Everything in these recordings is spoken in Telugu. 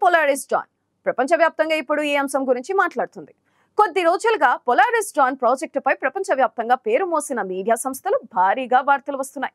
పోలారిస్ డాన్ ప్రపంచవ్యాప్తంగా ఇప్పుడు ఈ అంశం గురించి మాట్లాడుతుంది. కొద్ది రోజులుగా పోలారిస్ డాన్ ప్రాజెక్టుపై ప్రపంచవ్యాప్తంగా పేరు మోసిన మీడియా సంస్థలు భారీగా వార్తలు వస్తున్నాయి.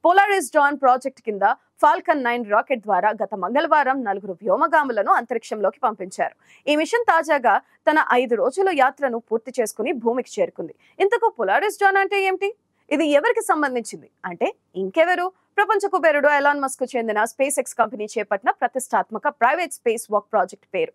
పోలారిస్ డాన్ ప్రాజెక్ట్ కింద ఫాల్కన్ 9 రాకెట్ ద్వారా గత మంగళవారం 4 వ్యోమగాములను అంతరిక్షంలోకి పంపించారు. ఈ మిషన్ తాజాగా తన 5 రోజుల యాత్రను పూర్తి చేసుకుని భూమికి చేరుకుంది. ఇంతకు పోలారిస్ డాన్ అంటే ఏమిటి? ఇది ఎవరికి సంబంధించింది అంటే ఇంకెవరు, ప్రపంచ కుబేరుడు ఎలాన్ మస్క్ చెందిన స్పేస్ ఎక్స్ కంపెనీ చేపట్టిన ప్రతిష్టాత్మక ప్రైవేట్ స్పేస్ వాక్ ప్రాజెక్ట్ పేరు.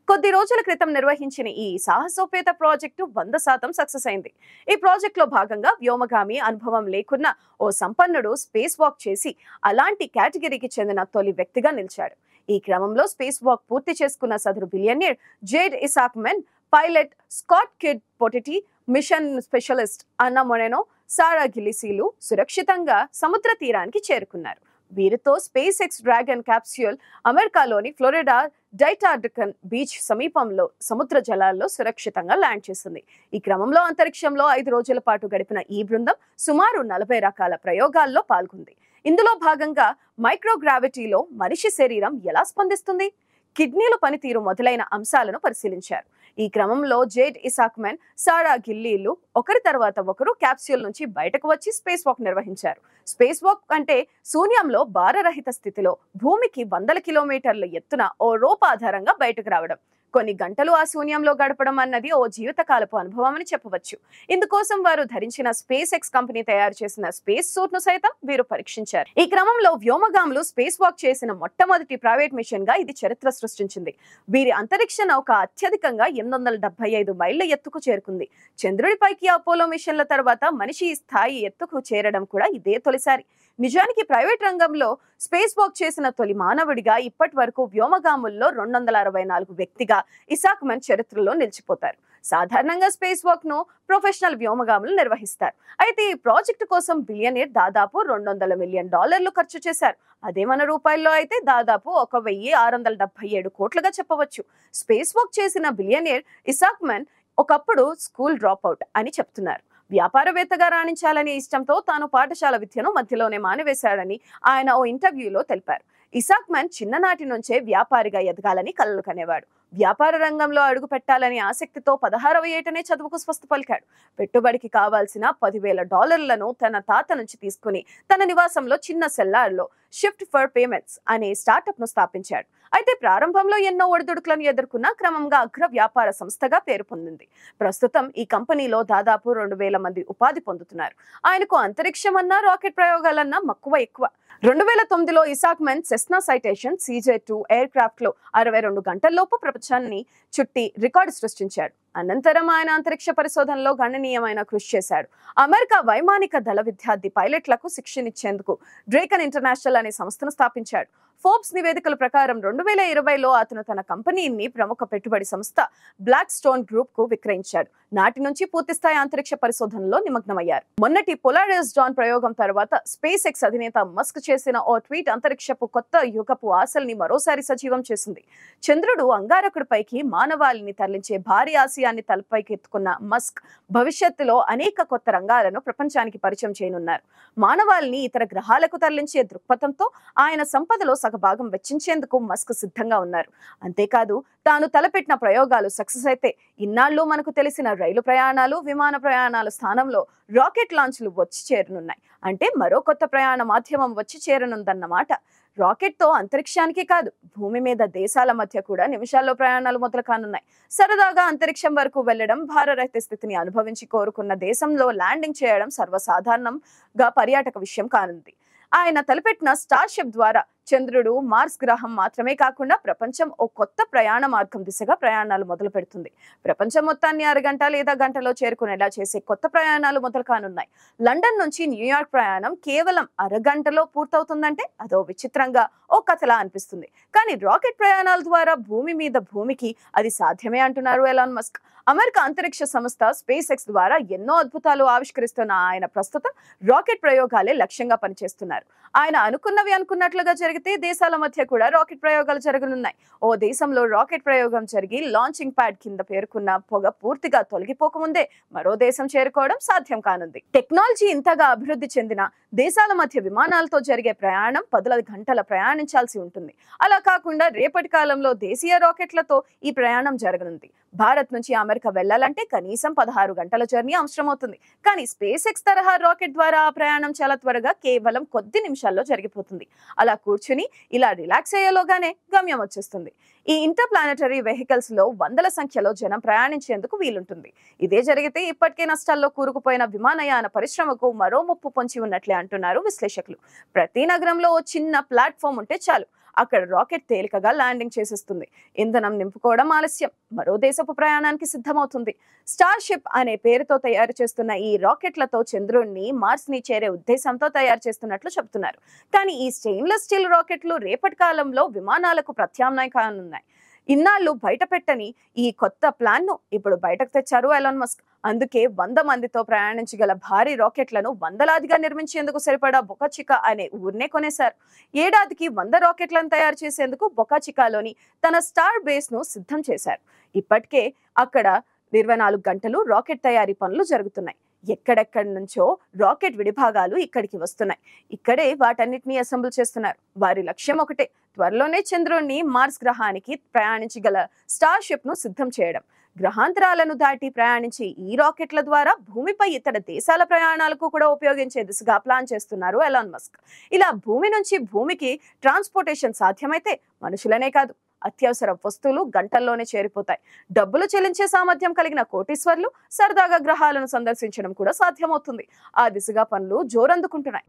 కొద్ది రోజుల క్రితం నిర్వహించిన ఈ సాహసోపేత ప్రాజెక్టు 100% సక్సెస్ అయింది. ఈ ప్రాజెక్ట్ లో భాగంగా వ్యోమగామి అనుభవం లేకున్న ఓ సంపన్నుడు స్పేస్ వాక్ చేసి అలాంటి కేటగిరీకి చెందిన తొలి వ్యక్తిగా నిలిచాడు. ఈ క్రమంలో స్పేస్ వాక్ పూర్తి చేసుకున్న సదరు billionaire Jared Isaacman, pilot Scott Kidd Poteet, mission specialist Anna Moreno, Sarah గిలిసీలు సురక్షితంగా సముద్ర తీరానికి చేరుకున్నారు. వీరితో స్పేస్ ఎక్స్ డ్రాగన్ క్యాప్స్యూల్ అమెరికాలోని ఫ్లోరిడా డైటార్డకన్ బీచ్ సమీపంలో సముద్ర జలాల్లో సురక్షితంగా ల్యాండ్ చేసింది. ఈ క్రమంలో అంతరిక్షంలో 5 రోజుల పాటు గడిపిన ఈ బృందం సుమారు 40 రకాల ప్రయోగాల్లో పాల్గొంది. ఇందులో భాగంగా మైక్రోగ్రావిటీలో మనిషి శరీరం ఎలా స్పందిస్తుంది, కిడ్నీలు పనితీరు మొదలైన అంశాలను పరిశీలించారు. ఈ క్రమంలో జేడ్ ఇసాక్మెన్, సారా గిల్లీలు ఒకరి తర్వాత ఒకరు క్యాప్స్యూల్ నుంచి బయటకు వచ్చి స్పేస్ వాక్ నిర్వహించారు. స్పేస్ వాక్ అంటే శూన్యంలో భారరహిత స్థితిలో భూమికి 100 కిలోమీటర్ల ఎత్తున ఓ రోప్ ఆధారంగా బయటకు రావడం, కొన్ని గంటలు ఆ శూన్యంలో గడపడం అన్నది ఓ జీవితకాలపు అనుభవం అని చెప్పవచ్చు. ఇందుకోసం వారు ధరించిన స్పేస్ ఎక్స్ కంపెనీ తయారు చేసిన స్పేస్ సూట్ ను సైతం వీరు పరీక్షించారు. ఈ క్రమంలో వ్యోమగాములు స్పేస్ వాక్ చేసిన మొట్టమొదటి ప్రైవేట్ మిషన్ గా ఇది చరిత్ర సృష్టించింది. వీరి అంతరిక్ష నౌక అత్యధికంగా 875 మైళ్ల ఎత్తుకు చేరుకుంది. చంద్రుడిపైకి అపోలో మిషన్ల తర్వాత మనిషి స్థాయి ఎత్తుకు చేరడం కూడా ఇదే తొలిసారి. నిజానికి ప్రైవేట్ రంగంలో స్పేస్ వాక్ చేసిన తొలి మానవుడిగా ఇప్పటి వరకు వ్యోమగాముల్లో 264 వ్యక్తిగా ఇసాక్మెన్ చరిత్రలో నిలిచిపోతారు. సాధారణంగా స్పేస్ వాక్ ను ప్రొఫెషనల్ వ్యోమగాములు నిర్వహిస్తారు. అయితే ఈ ప్రాజెక్టు కోసం బిలియనీర్ దాదాపు $200 మిలియన్ ఖర్చు చేశారు. అదే మన రూపాయల్లో అయితే దాదాపు 1677 కోట్లుగా చెప్పవచ్చు. స్పేస్ వాక్ చేసిన బిలియనీర్ ఇసాక్మెన్ ఒకప్పుడు స్కూల్ డ్రాప్ అవుట్ అని చెప్తున్నారు. వ్యాపారవేత్తగా రాణించాలని ఇష్టంతో తాను పాఠశాల విద్యను మధ్యలోనే మానివేశాడని ఆయన ఓ ఇంటర్వ్యూలో తెలిపారు. ఇసాక్మెన్ చిన్ననాటి నుంచే వ్యాపారిగా ఎదగాలని కలలు కనేవాడు. వ్యాపార రంగంలో అడుగు పెట్టాలని ఆసక్తితో 16వ ఏటనే చదువుకు స్వస్థ పలికాడు. పెట్టుబడికి కావాల్సిన $10,000 తన తాత నుంచి తీసుకుని తన నివాసంలో చిన్న సెల్లార్లో షిఫ్ట్ ఫర్ పేమెంట్స్ అనే స్టార్టప్ ను స్థాపించాడు. అయితే ప్రారంభంలో ఎన్నో ఒడిదుడుకులను ఎదుర్కొన్న క్రమంగా అగ్ర వ్యాపార సంస్థగా పేరు పొందింది. ప్రస్తుతం ఈ కంపెనీలో దాదాపు 2000 మంది ఉపాధి పొందుతున్నారు. ఆయనకు అంతరిక్షం అన్నా రాకెట్ ప్రయోగాలన్నా మక్కువ ఎక్కువ. 2009లో Isaacman Cessna Citation CJ-2 aircraft లో 62 గంటల్లోపు ప్రపంచాన్ని చుట్టి రికార్డు సృష్టించాడు. అనంతరం ఆయన అంతరిక్ష పరిశోధనలో గణనీయమైన కృషి చేశాడు. అమెరికా వైమానిక దళ విద్యార్థి పైలట్లకు శిక్షణిచ్చేందుకు డ్రేకన్ ఇంటర్నేషనల్ అనే సంస్థను స్థాపించాడు. ఫోర్బ్స్ నివేదికల ప్రకారం 2020లో అతను తన కంపెనీని ప్రముఖ పెట్టుబడి సంస్థ బ్లాక్ స్టోన్ గ్రూప్ కు విక్రయించాడు. నాటి నుంచి పూర్తిస్థాయి అంతరిక్ష పరిశోధనలో నిమగ్నమయ్యారు. మొన్నటి పోలారిస్ డాన్ ప్రయోగం తర్వాత స్పేస్ ఎక్స్ అధినేత మస్క్ చేసిన ఓ ట్వీట్ అంతరిక్షపు కొత్త యుగపు ఆశల్ని మరోసారి సజీవం చేసింది. చంద్రుడు అంగారకుడిపైకి మానవాళిని తరలించే భారీ ఆశయాన్ని తలపైకి ఎత్తుకున్న మస్క్ భవిష్యత్తులో అనేక కొత్త రంగాలను ప్రపంచానికి పరిచయం చేయనున్నారు. మానవాళిని ఇతర గ్రహాలకు తరలించే దృక్పథంతో ఆయన సంపదలో సగభాగం వెచ్చించేందుకు మస్క్ సిద్ధంగా ఉన్నారు. అంతేకాదు తాను తలపెట్టిన ప్రయోగాలు సక్సెస్ అయితే ఇన్నాళ్ళు మనకు తెలిసిన రైలు ప్రయాణాలు, విమాన ప్రయాణాల స్థానంలో రాకెట్ లాంచ్లు వచ్చి చేరనున్నాయి. అంటే మరో కొత్త ప్రయాణ మాధ్యమం వచ్చి చేరనుందన్నమాట. రాకెట్ తో అంతరిక్షానికే కాదు, భూమి మీద దేశాల మధ్య కూడా నిమిషాల్లో ప్రయాణాలు మొదలు కానున్నాయి. సరదాగా అంతరిక్షం వరకు వెళ్లడం, భారరహిత స్థితిని అనుభవించి కోరుకున్న దేశంలో ల్యాండింగ్ చేయడం సర్వసాధారణంగా పర్యాటక విషయం కానుంది. ఆయన తలపెట్టిన స్టార్షిప్ ద్వారా చంద్రుడు, మార్స్ గ్రహం మాత్రమే కాకుండా ప్రపంచం ఓ కొత్త ప్రయాణ మార్గం దిశగా ప్రయాణాలు మొదలు పెడుతుంది. ప్రపంచం మొత్తాన్ని 6 గంట లేదా గంటలో చేరుకునేలా చేసే కొత్త ప్రయాణాలు మొదలు కానున్నాయి. లండన్ నుంచి న్యూయార్క్ ప్రయాణం కేవలం అరగంటలో పూర్తవుతుందంటే అదో విచిత్రంగా, ఓ కథలా అనిపిస్తుంది. కానీ రాకెట్ ప్రయాణాల ద్వారా భూమి మీద భూమికి అది సాధ్యమే అంటున్నారు ఎలాన్ మస్క్. అమెరికా అంతరిక్ష సంస్థ స్పేస్ ఎక్స్ ద్వారా ఎన్నో అద్భుతాలు ఆవిష్కరిస్తున్న ఆయన ప్రస్తుతం రాకెట్ ప్రయోగాలే లక్ష్యంగా పనిచేస్తున్నారు. ఆయన అనుకున్నవి అనుకున్నట్లుగా జరిగే జరిగితే దేశాల మధ్య కూడా రాకెట్ ప్రయోగాలు జరగనున్నాయి. ఓ దేశంలో రాకెట్ ప్రయోగం జరిగి లాంచింగ్ ప్యాడ్ కింద పేరుకున్న పొగ పూర్తిగా తొలగిపోకముందే మరో దేశం చేరుకోవడం సాధ్యం కానుంది. టెక్నాలజీ ఇంతగా అభివృద్ధి చెందిన దేశాల మధ్య విమానాలతో జరిగే ప్రయాణం పదుల గంటల ప్రయాణించాల్సి ఉంటుంది. అలా కాకుండా రేపటి కాలంలో దేశీయ రాకెట్లతో ఈ ప్రయాణం జరగనుంది. భారత్ నుంచి అమెరికా వెళ్లాలంటే కనీసం 16 గంటల జర్నీ అవసరమవుతుంది. కానీ స్పేస్ ఎక్స్ తరహా రాకెట్ ద్వారా ఆ ప్రయాణం చాలా త్వరగా కేవలం కొద్ది నిమిషాల్లో జరిగిపోతుంది. అలా కూర్చుని ఇలా రిలాక్స్ అయ్యేలోగానే గమ్యం వచ్చేస్తుంది. ఈ ఇంటర్ ప్లానెటరీ వెహికల్స్ లో వందల సంఖ్యలో జనం ప్రయాణించేందుకు వీలుంటుంది. ఇదే జరిగితే ఇప్పటికే నష్టాల్లో కూరుకుపోయిన విమానయాన పరిశ్రమకు మరో ముప్పు పొంచి ఉన్నట్లే అంటున్నారు విశ్లేషకులు. ప్రతి నగరంలో ఓ చిన్న ప్లాట్ఫామ్ ఉంటే చాలు, అక్కడ రాకెట్ తేలికగా ల్యాండింగ్ చేసేస్తుంది. ఇంధనం నింపుకోవడం ఆలస్యం, మరో దేశపు ప్రయాణానికి సిద్ధమవుతుంది. స్టార్ షిప్ అనే పేరుతో తయారు చేస్తున్న ఈ రాకెట్లతో చంద్రుడిని, మార్స్ ని చేరే ఉద్దేశంతో తయారు చేస్తున్నట్లు చెబుతున్నారు. కానీ ఈ స్టెయిన్లెస్ స్టీల్ రాకెట్లు రేపటి కాలంలో విమానాలకు ప్రత్యామ్నాయం కానున్నాయి. ఇన్నాళ్లు బయట పెట్టని ఈ కొత్త ప్లాన్ ను ఇప్పుడు బయటకు తెచ్చారు ఎలాన్ మస్క్. అందుకే 100 మందితో ప్రయాణించగల భారీ రాకెట్లను వందలాదిగా నిర్మించేందుకు సరిపడా బొకాచికా అనే ఊరినే కొనేశారు. ఏడాదికి 100 రాకెట్లను తయారు చేసేందుకు బొకాచికాలోని తన స్టార్ బేస్ ను సిద్ధం చేశారు. ఇప్పటికే అక్కడ 24 గంటలు రాకెట్ తయారీ పనులు జరుగుతున్నాయి. ఎక్కడెక్కడి నుంచో రాకెట్ విడిభాగాలు ఇక్కడికి వస్తున్నాయి. ఇక్కడే వాటన్నిటిని అసెంబుల్ చేస్తున్నారు. వారి లక్ష్యం ఒకటే, త్వరలోనే చంద్రుడిని, మార్స్ గ్రహానికి ప్రయాణించగల స్టార్ షిప్ ను సిద్ధం చేయడం. గ్రహాంతరాలను దాటి ప్రయాణించే ఈ రాకెట్ల ద్వారా భూమిపై ఇతర దేశాల ప్రయాణాలకు కూడా ఉపయోగించే దిశగా ప్లాన్ చేస్తున్నారు ఎలాన్ మస్క్. ఇలా భూమి నుంచి భూమికి ట్రాన్స్పోర్టేషన్ సాధ్యమైతే మనుషులనే కాదు, అత్యవసర వస్తువులు గంటల్లోనే చేరిపోతాయి. డబ్బులు చెల్లించే సామర్థ్యం కలిగిన కోటీశ్వర్లు సరదాగా గ్రహాలను సందర్శించడం కూడా సాధ్యమవుతుంది. ఆ దిశగా పనులు జోరందుకుంటున్నాయి.